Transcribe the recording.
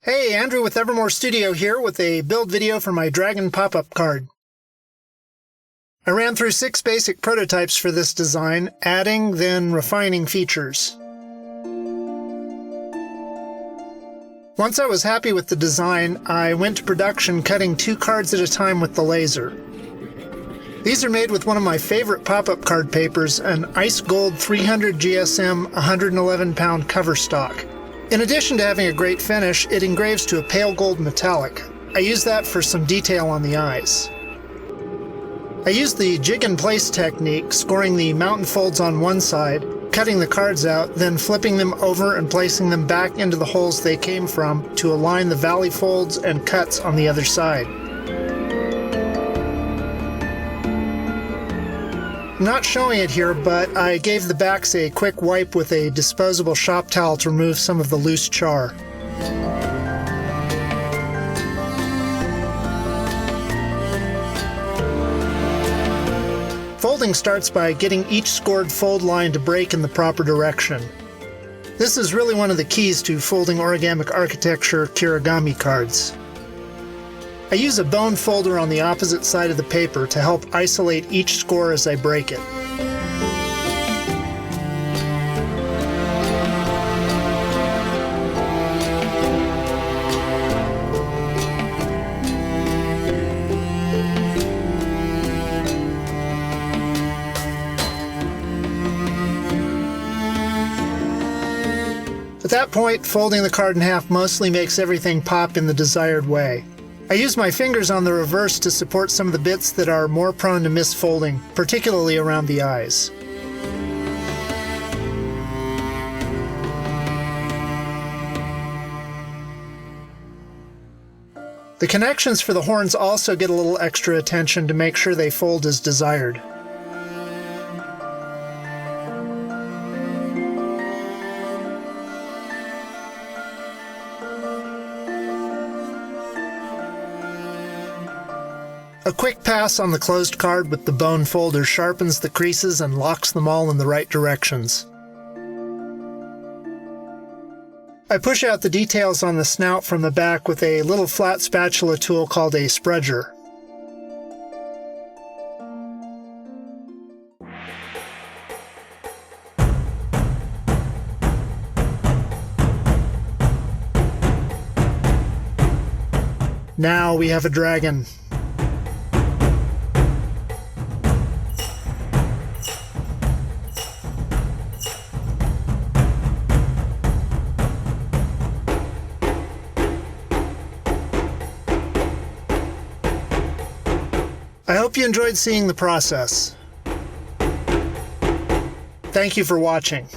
Hey, Andrew with Evermore Studio here with a build video for my Dragon pop-up card. I ran through 6 basic prototypes for this design, adding, then refining features. Once I was happy with the design, I went to production cutting 2 cards at a time with the laser. These are made with one of my favorite pop-up card papers, an Ice Gold 300 GSM 111-pound cover stock. In addition to having a great finish, it engraves to a pale gold metallic. I use that for some detail on the eyes. I used the jig and place technique, scoring the mountain folds on one side, cutting the cards out, then flipping them over and placing them back into the holes they came from to align the valley folds and cuts on the other side. I'm not showing it here, but I gave the backs a quick wipe with a disposable shop towel to remove some of the loose char. Folding starts by getting each scored fold line to break in the proper direction. This is really one of the keys to folding origamic architecture kirigami cards. I use a bone folder on the opposite side of the paper to help isolate each score as I break it. At that point, folding the card in half mostly makes everything pop in the desired way. I use my fingers on the reverse to support some of the bits that are more prone to misfolding, particularly around the eyes. The connections for the horns also get a little extra attention to make sure they fold as desired. A quick pass on the closed card with the bone folder sharpens the creases and locks them all in the right directions. I push out the details on the snout from the back with a little flat spatula tool called a sprudger. Now we have a dragon. I hope you enjoyed seeing the process. Thank you for watching.